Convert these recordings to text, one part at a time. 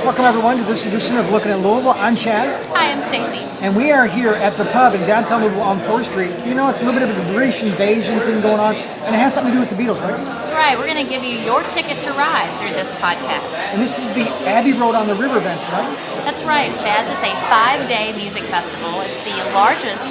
Welcome everyone to this edition of Looking at Louisville. I'm Chaz. Hi, I'm Stacy. And we are here at the pub in downtown Louisville on 4th Street. You know, it's a little bit of a British invasion thing going on, and it has something to do with the Beatles, right? That's right. We're going to give you your ticket to ride through this podcast. And this is the Abbey Road on the River event, right? That's right, Chaz. It's a 5-day music festival. It's the largest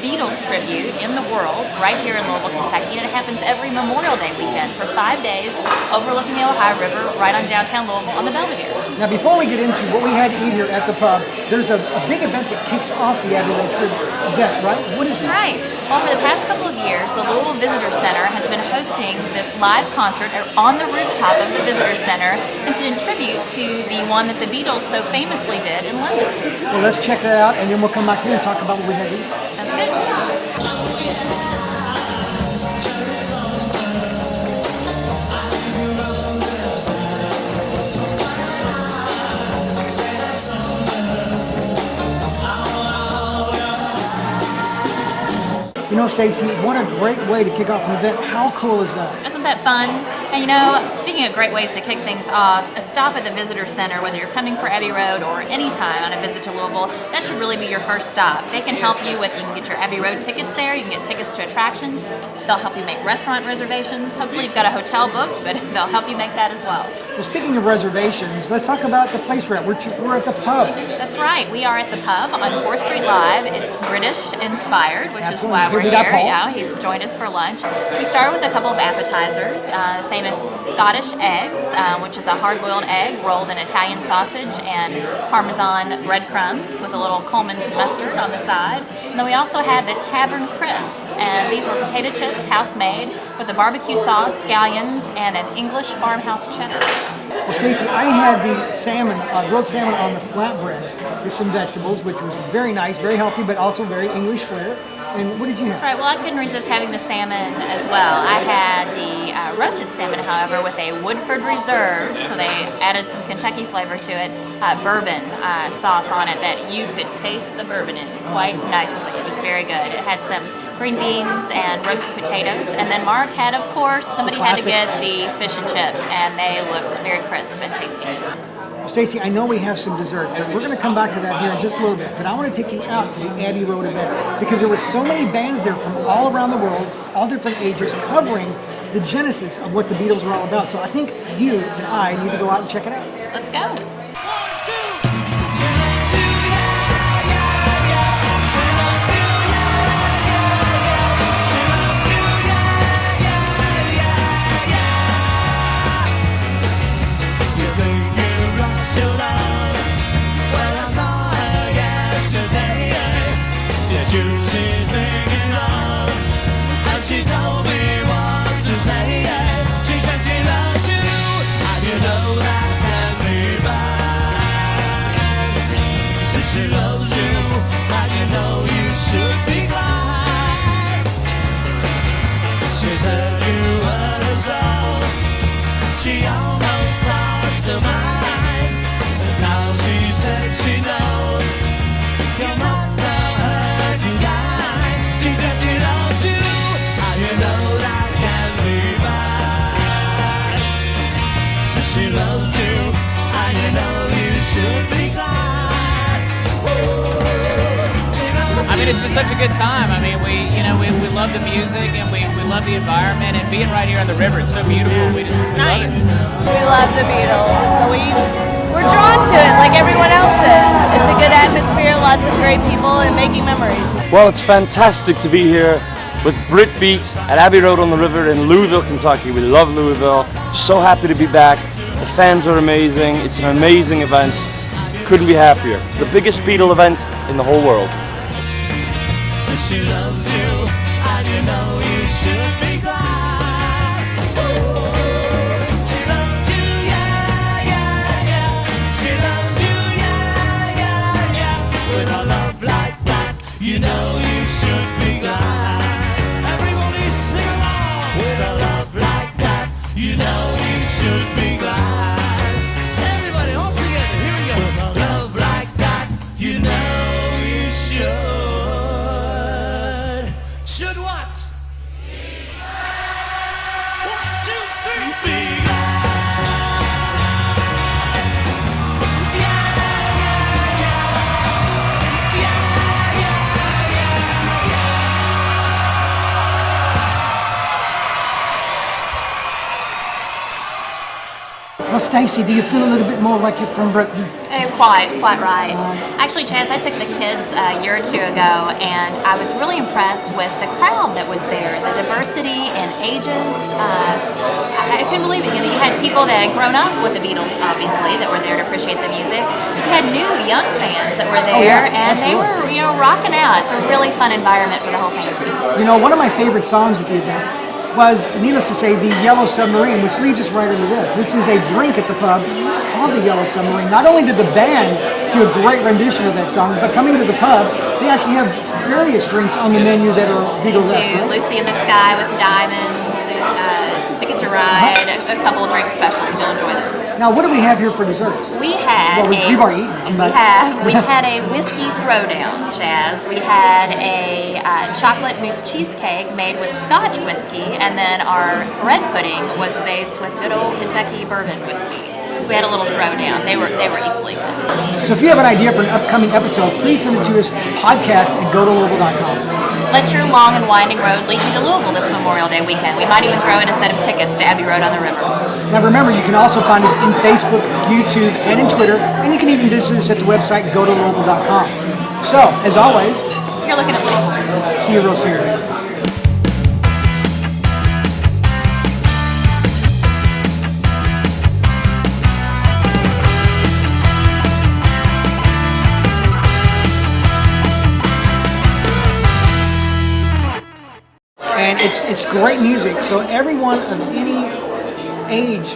Beatles tribute in the world right here in Louisville, Kentucky, and it happens every Memorial Day weekend for 5 days overlooking the Ohio River right on downtown Louisville on the Belvedere. Now, before we get into what we had to eat here at the pub, there's a big event that kicks off the Abbey Road tribute event, right? What is That's right. Well, for the past couple of years, the Louisville Visitor Center has been hosting this live concert on the rooftop of the Visitor Center. It's in tribute to the one that the Beatles so famously did in London. Well, let's check that out, and then we'll come back here and talk about what we had to eat. Sounds good. You know, Stacy, what a great way to kick off an event. How cool is that? Isn't that fun? And you know, speaking of great ways to kick things off, a stop at the Visitor Center, whether you're coming for Abbey Road or any time on a visit to Louisville, that should really be your first stop. They can help you with, you can get your Abbey Road tickets there, you can get tickets to attractions, they'll help you make restaurant reservations. Hopefully you've got a hotel booked, but they'll help you make that as well. Well, speaking of reservations, let's talk about the place we're at. We're at the pub. That's right. We are at the pub on 4th Street Live. It's British inspired, which Absolutely. is why we're Here we here. got Paul. Yeah, he joined us for lunch. We started with a couple of appetizers. Famous Scottish eggs, which is a hard-boiled egg rolled in Italian sausage and Parmesan breadcrumbs with a little Coleman's mustard on the side. And then we also had the Tavern Crisps, and these were potato chips, house-made, with a barbecue sauce, scallions, and an English farmhouse cheddar. Well, Stacy, I had the salmon, grilled salmon on the flatbread with some vegetables, which was very nice, very healthy, but also very English flair. And what did you have? That's right. Well, I couldn't resist having the salmon as well. I had the roasted salmon, however, with a Woodford Reserve, so they added some Kentucky flavor to it, bourbon sauce on it that you could taste the bourbon in quite nicely. It was very good. It had some green beans and roasted potatoes, and then Mark had, of course, somebody had to get the fish and chips, and they looked very crisp and tasty. Stacy, I know we have some desserts, but we're going to come back to that here in just a little bit. But I want to take you out to the Abbey Road event because there were so many bands there from all around the world, all different ages, covering the genesis of what the Beatles were all about. So I think you and I need to go out and check it out. Let's go. She's thinking of, and she told me what to say. She said she loves you, and you know that can be bad. Said she loves you, and you know you should be glad. She said you were herself, she almost lost her mind, and now she said she knows you're not. She loves you, and you know you should be glad. I mean, it's just such a good time. I mean, we love the music, and we love the environment, and being right here on the river, it's so beautiful. We love it. We love the Beatles, so we're drawn to it like everyone else is. It's a good atmosphere, lots of great people, and making memories. Well, it's fantastic to be here with Brit Beats at Abbey Road on the River in Louisville, Kentucky. We love Louisville. So happy to be back. The fans are amazing. It's an amazing event. Couldn't be happier. The biggest Beatle event in the whole world. So she loves you, and you know you should be glad. She loves you, yeah, yeah, yeah. She loves you, yeah, yeah, yeah. With a love like that, you know you should be glad. Everybody sing along. With a love like that, you know you should be glad. Everybody all together, here we go. With a love like that, you know you should. Should what? Be glad. Stacy, do you feel a little bit more like you're from Britain? Quite right. Actually, Chaz, I took the kids a year or two ago, and I was really impressed with the crowd that was there, the diversity in ages. I couldn't believe it. You know, you had people that had grown up with the Beatles, obviously, that were there to appreciate the music. You had new, young fans that were there, and they were, rocking out. It's a really fun environment for the whole family. You know, one of my favorite songs at the event was, needless to say, the Yellow Submarine, which leads us right into this. This is a drink at the pub called the Yellow Submarine. Not only did the band do a great rendition of that song, but coming to the pub, they actually have various drinks on the menu that are Beatles-esque, right? Lucy in the Sky with Diamonds, Ticket to Ride, a couple of drink specials. You'll enjoy them. Now, what do we have here for desserts? We had we've already eaten them, but we had a whiskey throwdown, Chaz. We had a chocolate mousse cheesecake made with Scotch whiskey, and then our bread pudding was based with good old Kentucky bourbon whiskey. So we had a little throwdown. They were equally good. So if you have an idea for an upcoming episode, please send it to us, podcast@gotolouisville.com. Let your long and winding road lead you to Louisville this Memorial Day weekend. We might even throw in a set of tickets to Abbey Road on the river. Now remember, you can also find us in Facebook, YouTube, and in Twitter, and you can even visit us at the website gotolouisville.com. So, as always, You're looking at Louisville. see you real soon. And it's great music, so everyone of any age